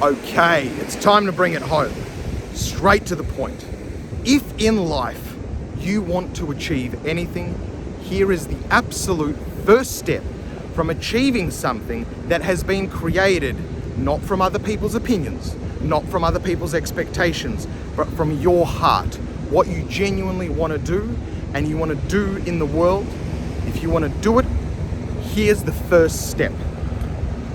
Okay, it's time to bring it home. Straight to the point. If in life you want to achieve anything, here is the absolute first step from achieving something that has been created not from other people's opinions, not from other people's expectations, but from your heart. What you genuinely want to do and you want to do in the world. If you want to do it, here's the first step.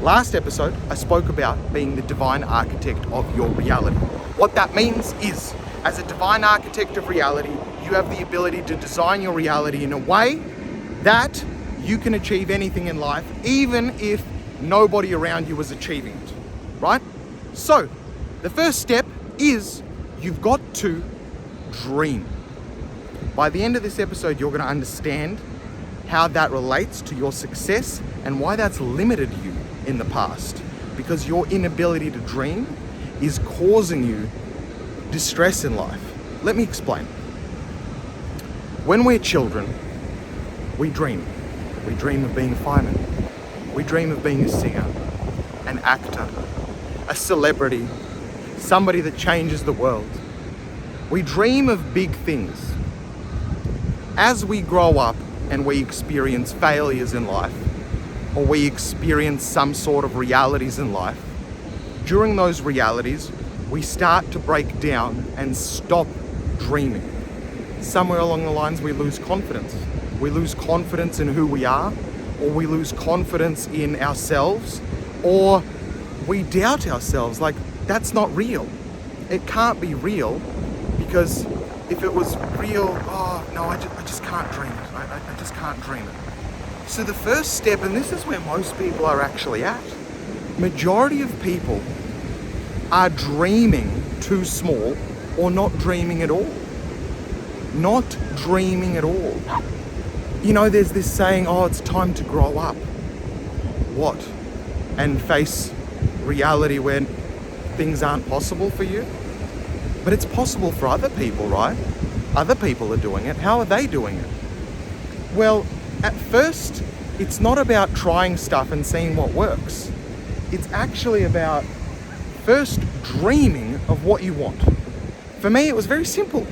Last episode, I spoke about being the divine architect of your reality. What that means is, as a divine architect of reality, you have the ability to design your reality in a way that you can achieve anything in life, even if nobody around you is achieving it, right? So, the first step is you've got to dream. By the end of this episode, you're going to understand how that relates to your success and why that's limited you in the past, because your inability to dream is causing you distress in life. Let me explain. When we're children, we dream. We dream of being a fireman. We dream of being a singer, an actor, a celebrity, somebody that changes the world. We dream of big things. As we grow up and we experience failures in life, or we experience some sort of realities in life, during those realities, we start to break down and stop dreaming. Somewhere along the lines, we lose confidence. We lose confidence in who we are, or we lose confidence in ourselves, or we doubt ourselves, like, that's not real. It can't be real, because if it was real, oh no, I just can't dream it. I just can't dream it. So the first step, and this is where most people are actually at, majority of people are dreaming too small or not dreaming at all. Not dreaming at all. You know, there's this saying, oh, it's time to grow up. What? And face reality where things aren't possible for you? But it's possible for other people, right? Other people are doing it. How are they doing it? Well, at first, it's not about trying stuff and seeing what works. It's actually about first dreaming of what you want. For me, it was very simple.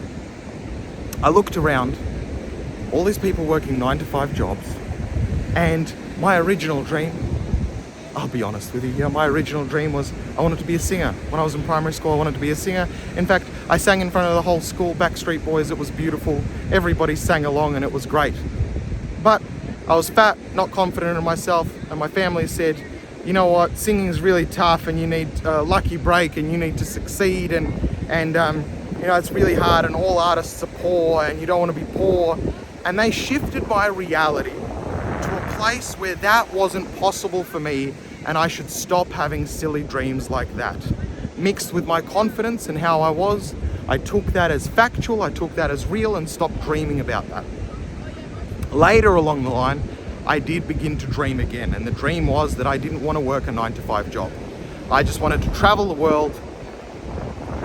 I looked around, all these people working 9-to-5 jobs, and my original dream, I'll be honest with you, my original dream was I wanted to be a singer. When I was in primary school, I wanted to be a singer. In fact, I sang in front of the whole school, Backstreet Boys. It was beautiful. Everybody sang along and it was great. But I was fat, not confident in myself, and my family said, you know what, singing is really tough and you need a lucky break and you need to succeed and you know, it's really hard and all artists are poor and you don't want to be poor. And they shifted my reality to a place where that wasn't possible for me and I should stop having silly dreams like that. Mixed with my confidence and how I was, I took that as factual, I took that as real and stopped dreaming about that. Later along the line, I did begin to dream again, and the dream was that I didn't want to work a 9-to-5 job. I just wanted to travel the world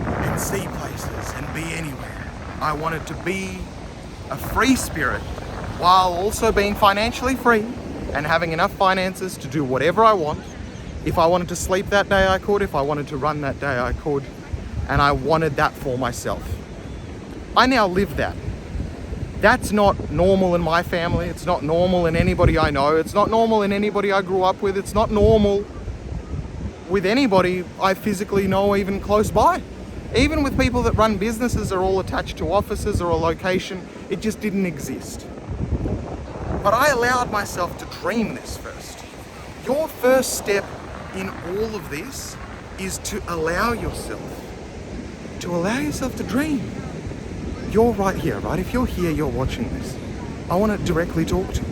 and see places and be anywhere. I wanted to be a free spirit while also being financially free and having enough finances to do whatever I want. If I wanted to sleep that day, I could. If I wanted to run that day, I could. And I wanted that for myself. I now live that. That's not normal in my family. It's not normal in anybody I know. It's not normal in anybody I grew up with. It's not normal with anybody I physically know even close by. Even with people that run businesses are all attached to offices or a location, it just didn't exist. But I allowed myself to dream this first. Your first step in all of this is to allow yourself to dream. You're right here, right? If you're here, you're watching this. I want to directly talk to you.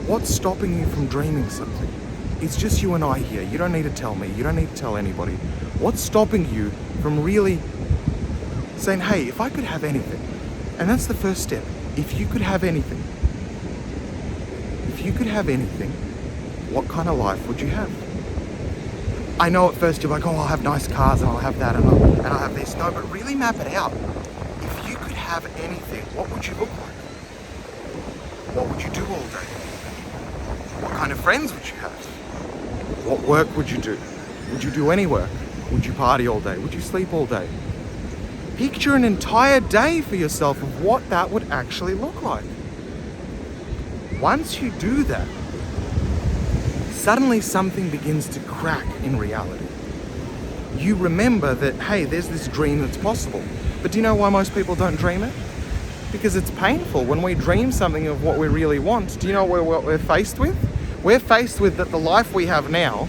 What's stopping you from dreaming something? It's just you and I here. You don't need to tell me. You don't need to tell anybody. What's stopping you from really saying, hey, if I could have anything? And that's the first step. If you could have anything, what kind of life would you have? I know at first you're like, oh, I'll have nice cars and I'll have that and I'll have this. No, but really map it out. If you could have anything, what would you look like? What would you do all day? What kind of friends would you have? What work would you do? Would you do any work? Would you party all day? Would you sleep all day? Picture an entire day for yourself of what that would actually look like. Once you do that, suddenly something begins to crack in reality. You remember that, hey, there's this dream that's possible. But do you know why most people don't dream it? Because it's painful. When we dream something of what we really want, do you know what we're faced with? We're faced with that the life we have now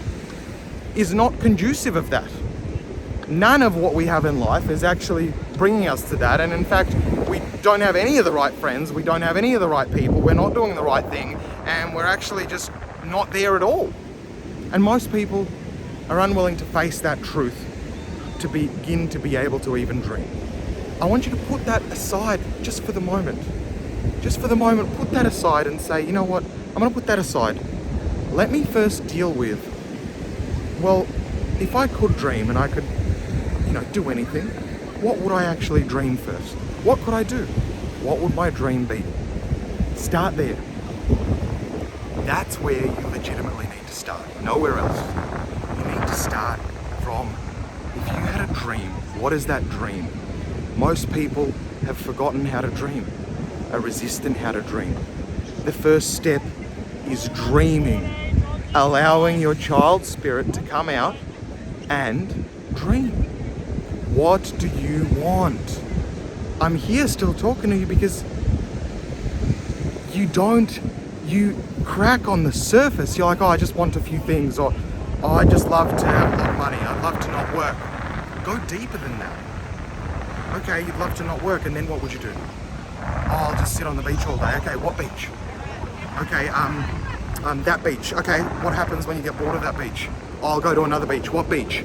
is not conducive of that. None of what we have in life is actually bringing us to that. And in fact, we don't have any of the right friends. We don't have any of the right people. We're not doing the right thing. And we're actually just not there at all. And most people are unwilling to face that truth to begin to be able to even dream. I want you to put that aside just for the moment. Just for the moment, put that aside and say, you know what? I'm going to put that aside. Let me first deal with, well, if I could dream and I could, do anything, what would I actually dream first? What could I do? What would my dream be? Start there. That's where you legitimately need to start. Nowhere else. You need to start from, if you had a dream, what is that dream? Most people have forgotten how to dream, are resistant how to dream. The first step is dreaming, allowing your child spirit to come out and dream. What do you want? I'm here still talking to you because you crack on the surface. You're like, oh, I just want a few things, or oh, I just love to have a lot of money. I'd love to not work. Go deeper than that. Okay, you'd love to not work, and then what would you do? Oh, I'll just sit on the beach all day. Okay, what beach? Okay, that beach. Okay, what happens when you get bored of that beach? Oh, I'll go to another beach. What beach?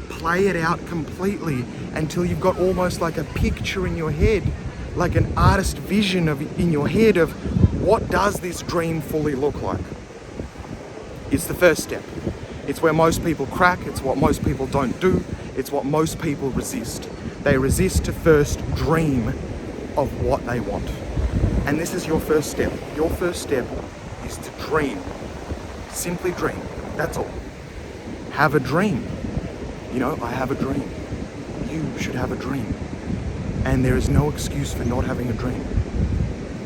Play it out completely until you've got almost like a picture in your head, like an artist vision in your head of what does this dream fully look like. It's the first step. It's where most people crack. It's what most people don't do. It's what most people resist. They resist to first dream of what they want. And this is your first step. Your first step is to dream. Simply dream. That's all. Have a dream. I have a dream. You should have a dream. And there is no excuse for not having a dream.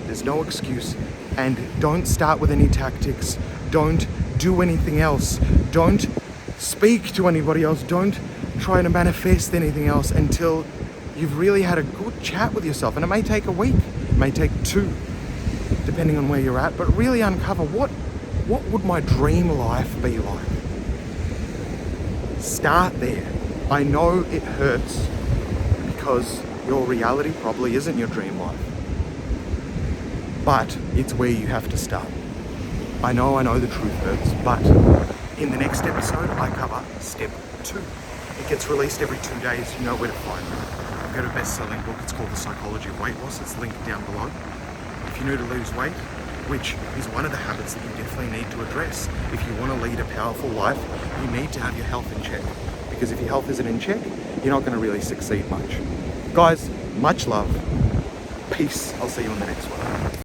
There's no excuse. And don't start with any tactics. Don't do anything else. Don't speak to anybody else. Don't try to manifest anything else until you've really had a good chat with yourself. And it may take a week. It may take 2, depending on where you're at. But really uncover what would my dream life be like? Start there. I know it hurts because your reality probably isn't your dream life. But it's where you have to start. I know the truth hurts, but in the next episode, I cover step 2. It gets released every 2 days. You know where to find it. I've got a best-selling book. It's called The Psychology of Weight Loss. It's linked down below. If you're new to lose weight, which is one of the habits that you definitely need to address. If you want to lead a powerful life, you need to have your health in check. Because if your health isn't in check, you're not going to really succeed much. Guys, much love. Peace. I'll see you on the next one.